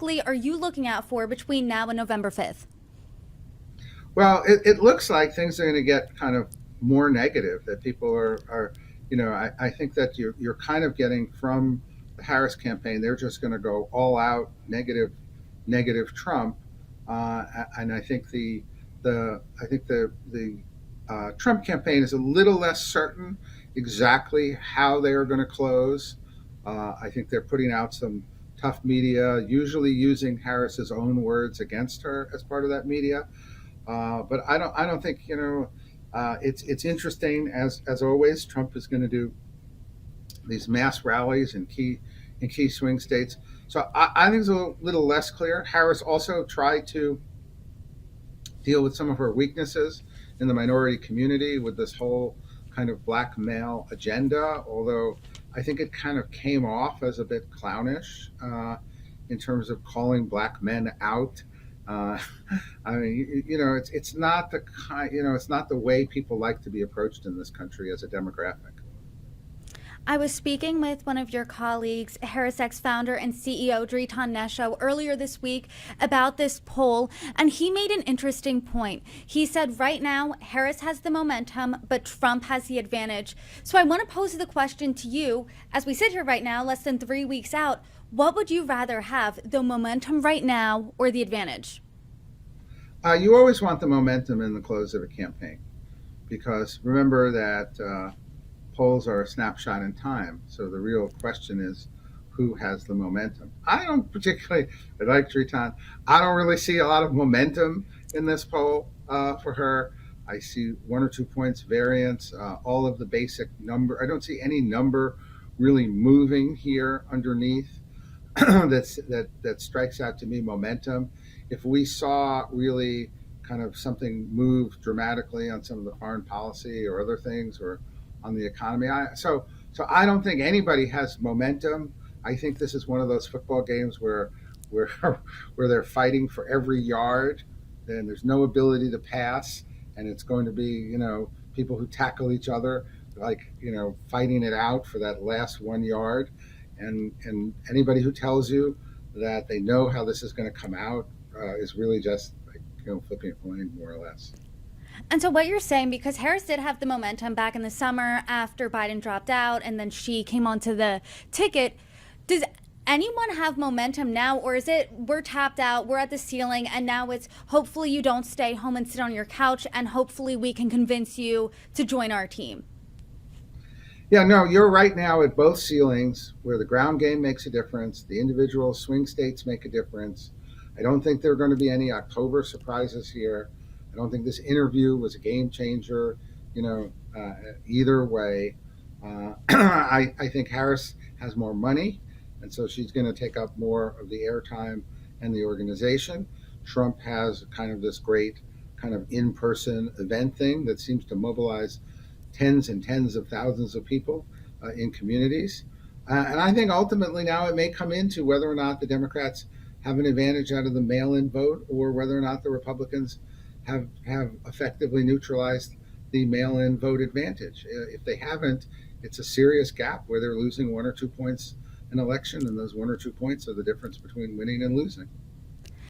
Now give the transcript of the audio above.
Are you looking out for between now and November 5th? Well, it looks like things are going to get kind of more negative. That people are I think that you're kind of getting from the Harris campaign. They're just going to go all out negative Trump, and I think the Trump campaign is a little less certain exactly how they are going to close. I think they're putting out some tough media, usually using Harris's own words against her as part of that media. But I don't think it's interesting as always. Trump is going to do these mass rallies in key swing states. So I think it's a little less clear. Harris also tried to deal with some of her weaknesses in the minority community with this whole kind of black male agenda. Although I think it kind of came off as a bit clownish in terms of calling black men out. uh, I mean, it's not the kind, it's not the way people like to be approached in this country as a demographic. I was speaking with one of your colleagues, HarrisX founder and CEO Dritan Nesho, earlier this week about this poll, and he made an interesting point. He said right now Harris has the momentum, but Trump has the advantage. So I want to pose the question to you as we sit here right now, less than 3 weeks out. What would you rather have, the momentum right now or the advantage? You always want the momentum in the close of a campaign because remember that polls are a snapshot in time. So the real question is who has the momentum. I don't particularly I like Triton. I don't really see a lot of momentum in this poll for her. I see 1 or 2 points variance. All of the basic number. I don't see any number really moving here underneath. That strikes out to me momentum. If we saw really kind of something move dramatically on some of the foreign policy or other things or on the economy, so I don't think anybody has momentum. I think this is one of those football games where where they're fighting for every yard, and there's no ability to pass, and it's going to be people who tackle each other like fighting it out for that last 1 yard, and anybody who tells you that they know how this is going to come out is really just like flipping a coin more or less. And so, what you're saying, because Harris did have the momentum back in the summer after Biden dropped out and then she came onto the ticket, does anyone have momentum now, or is it we're tapped out, we're at the ceiling, and now it's hopefully you don't stay home and sit on your couch, and hopefully we can convince you to join our team? Yeah, no, you're right now at both ceilings where the ground game makes a difference, the individual swing states make a difference. I don't think there are going to be any October surprises here. I don't think this interview was a game changer, either way. I think Harris has more money, and so she's going to take up more of the airtime and the organization. Trump has kind of this great kind of in person event thing that seems to mobilize tens and tens of thousands of people in communities. And I think ultimately now it may come into whether or not the Democrats have an advantage out of the mail in vote or whether or not the Republicans have effectively neutralized the mail in vote advantage. If they haven't, it's a serious gap where they're losing 1 or 2 points an election, and those 1 or 2 points are the difference between winning and losing.